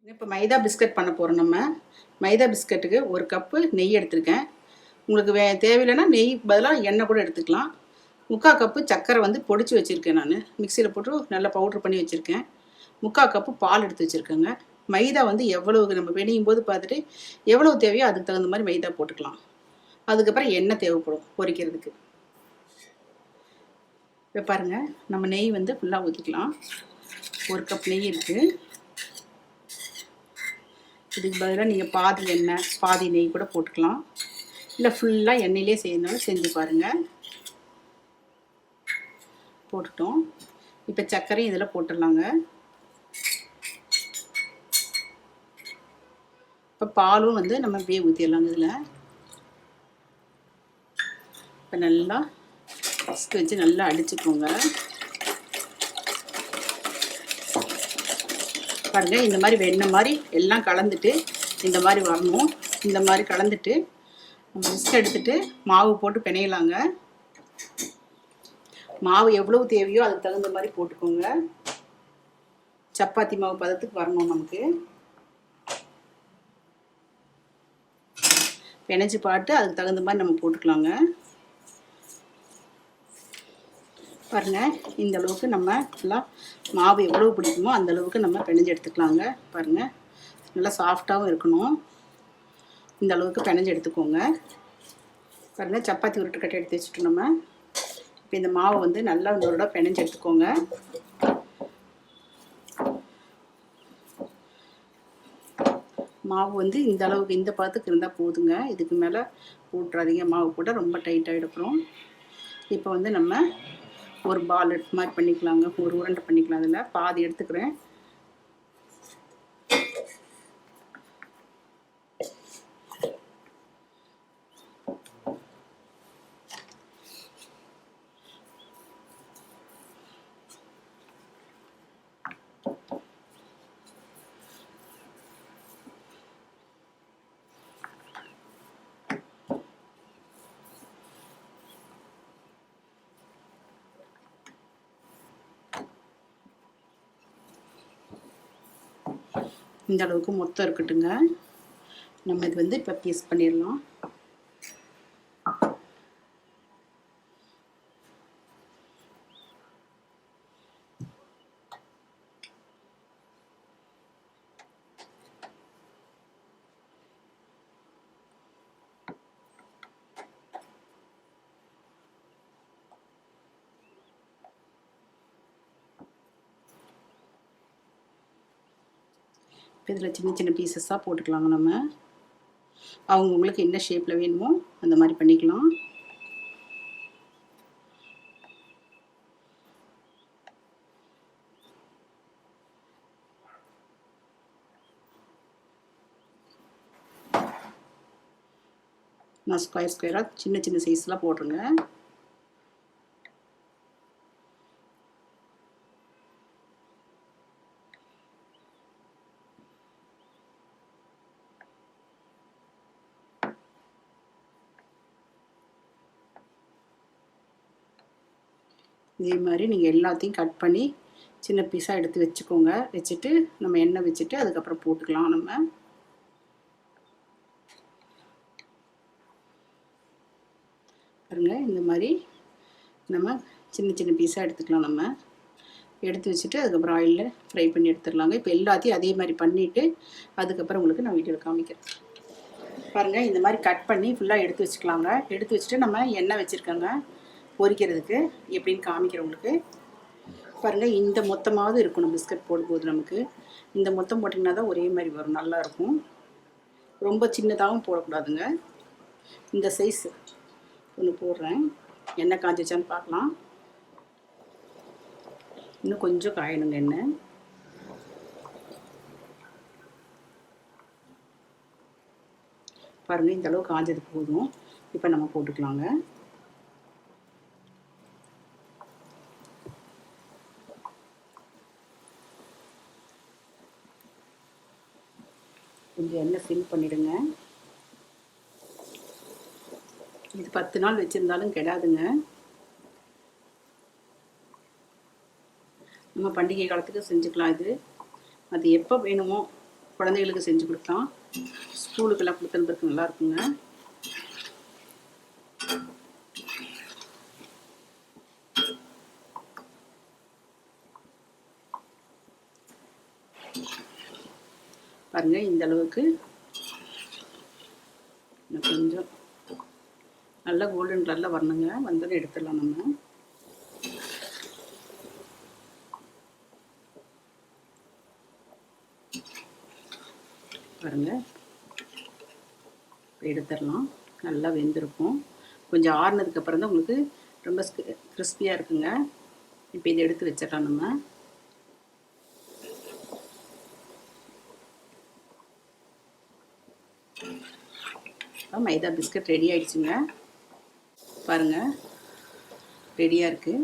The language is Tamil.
இப்போ மைதா பிஸ்கட் பண்ண போகிறோம். நம்ம மைதா பிஸ்கட்டுக்கு 1 கப்பு நெய் எடுத்திருக்கேன். உங்களுக்கு தேவையில்லைன்னா நெய் பதிலாக எண்ணெய் கூட எடுத்துக்கலாம். 3/4 கப்பு சர்க்கரை வந்து பொடிச்சு வச்சுருக்கேன். நான் மிக்சியில் போட்டு நல்லா பவுட்ரு பண்ணி வச்சுருக்கேன். 3/4 கப்பு பால் எடுத்து வச்சுருக்கேங்க. மைதா வந்து எவ்வளவு நம்ம பிணையும் போது பார்த்துட்டு எவ்வளோ தேவையோ அதுக்கு தகுந்த மாதிரி மைதா போட்டுக்கலாம். அதுக்கப்புறம் எண்ணெய் தேவைப்படும் பொரிக்கிறதுக்கு. இப்போ பாருங்கள், நம்ம நெய் வந்து ஃபுல்லாக ஊற்றிக்கலாம். 1 கப் நெய் இருக்குது. இதுக்கு பதிலாக நீங்கள் பாதி எண்ணெய் பாதி நெய் கூட போட்டுக்கலாம். இல்லை ஃபுல்லாக எண்ணெயிலே செய்யணும்னாலும் செஞ்சு பாருங்கள். போட்டுட்டோம். இப்போ சர்க்கரையும் இதில் போட்டுடலாங்க. இப்போ பாலும் வந்து நம்ம அப்படியே ஊற்றிடலாங்க இதில். இப்போ நல்லா விஸ்க் வச்சு நல்லா அடிச்சுக்கோங்க. பாருங்கள், இந்த மாதிரி வெண்ணெய் மாதிரி எல்லாம் கலந்துட்டு இந்த மாதிரி வரணும். இந்த மாதிரி கலந்துட்டு நம்ம விஸ்க் எடுத்துட்டு மாவு போட்டு பிணையலாங்க. மாவு எவ்வளவு தேவையோ அதுக்கு தகுந்த மாதிரி போட்டுக்கோங்க. சப்பாத்தி மாவு பதத்துக்கு வரணும் நமக்கு. பிணைச்சி பாட்டு அதுக்கு தகுந்த மாதிரி நம்ம போட்டுக்கலாங்க. பாருங்கள், இந்த அளவுக்கு நம்ம ஃபுல்லாக மாவு எவ்வளோ பிடிக்குமோ அந்த அளவுக்கு நம்ம பிணைஞ்சு எடுத்துக்கலாங்க. பாருங்கள், நல்லா சாஃப்டாகவும் இருக்கணும். இந்த அளவுக்கு பிணைஞ்சு எடுத்துக்கோங்க. பாருங்கள், சப்பாத்தி உருட்டுக்கட்டை எடுத்து வச்சுட்டு நம்ம இப்போ இந்த மாவை வந்து நல்லா இதோட பிணைஞ்சு எடுத்துக்கோங்க. மாவு வந்து இந்த அளவுக்கு இந்த பதத்துக்கு இருந்தால் போதுங்க. இதுக்கு மேலே போட்டுறாதீங்க. மாவு போட்டால் ரொம்ப டைட்டாக எடுக்கிறோம். இப்போ வந்து நம்ம ஒரு பால் எடுத்து மாதிரி பண்ணிக்கலாங்க. ஒரு உருண்டை பண்ணிக்கலாம். அதில் பாதி எடுத்துக்கிறேன். இந்த அளவுக்கு மொத்தம் இருக்கட்டுங்க. நம்ம இது வந்து இப்போ பீஸ் பண்ணிடலாம். இதில் சின்ன சின்ன பீசஸாக போட்டுக்கலாங்க. நம்ம அவங்கவுங்களுக்கு என்ன ஷேப்பில் வேணுமோ அந்த மாதிரி பண்ணிக்கலாம். நான் ஸ்கொயராக சின்ன சின்ன சைஸ்லாம் போடுறேங்க. இதே மாதிரி நீங்கள் எல்லாத்தையும் கட் பண்ணி சின்ன பீஸாக எடுத்து வச்சுக்கோங்க. வச்சுட்டு நம்ம எண்ணெய் வச்சுட்டு அதுக்கப்புறம் போட்டுக்கலாம். நம்ம பாருங்கள், இந்த மாதிரி நம்ம சின்ன சின்ன பீஸாக எடுத்துக்கலாம். நம்ம எடுத்து வச்சுட்டு அதுக்கப்புறம் ஆயிலில் ஃப்ரை பண்ணி எடுத்துடலாங்க. இப்போ எல்லாத்தையும் அதே மாதிரி பண்ணிவிட்டு அதுக்கப்புறம் உங்களுக்கு நான் வீடியோவில் காமிக்கிறேன். பாருங்கள், இந்த மாதிரி கட் பண்ணி ஃபுல்லாக எடுத்து வச்சுக்கலாங்க. எடுத்து வச்சுட்டு நம்ம எண்ணெய் வச்சுருக்கோங்க பொரிக்கிறதுக்கு. எப்படின்னு காமிக்கிறவங்களுக்கு. பாருங்கள், இந்த மொத்தமாவது இருக்கணும் பிஸ்கட் போடும்போது. நமக்கு இந்த மொத்தம் போட்டிங்கன்னா தான் ஒரே மாதிரி வரும், நல்லாயிருக்கும். ரொம்ப சின்னதாகவும் போடக்கூடாதுங்க. இந்த சைஸ் ஒன்று போடுறேன். எண்ணெய் காஞ்சிச்சான்னு பார்க்கலாம். இன்னும் கொஞ்சம் காயணுங்க எண்ணெய். பாருங்கள், இந்த அளவு காஞ்சது போதும். இப்போ நம்ம போட்டுக்கலாங்க. கொஞ்சம் எண்ணெய் ஃபில் பண்ணிடுங்க. இது 10 நாள் வச்சுருந்தாலும் கெடாதுங்க. நம்ம பண்டிகை காலத்துக்கு செஞ்சுக்கலாம். இது அது எப்போ வேணுமோ குழந்தைகளுக்கு செஞ்சு கொடுக்கலாம். ஸ்கூலுக்கெல்லாம் கொடுத்துருக்கு நல்லா இருக்குங்க. பாருங்கள், இந்த அளவுக்கு கொஞ்சம் நல்லா கோல்டன் கலரில் வரணுங்க. வந்தோடனே எடுத்துடலாம் நம்ம. பாருங்கள், எடுத்துடலாம். நல்லா வெந்திருக்கும். கொஞ்சம் ஆறுனதுக்கப்புறம் தான் உங்களுக்கு ரொம்ப கிறிஸ்பியாக இருக்குங்க. இப்போ இதை எடுத்து வச்சிடலாம் நம்ம. மைதா பிஸ்கட் ரெடி ஆயிடுச்சுங்க. பாருங்கள், ரெடியாக இருக்குது.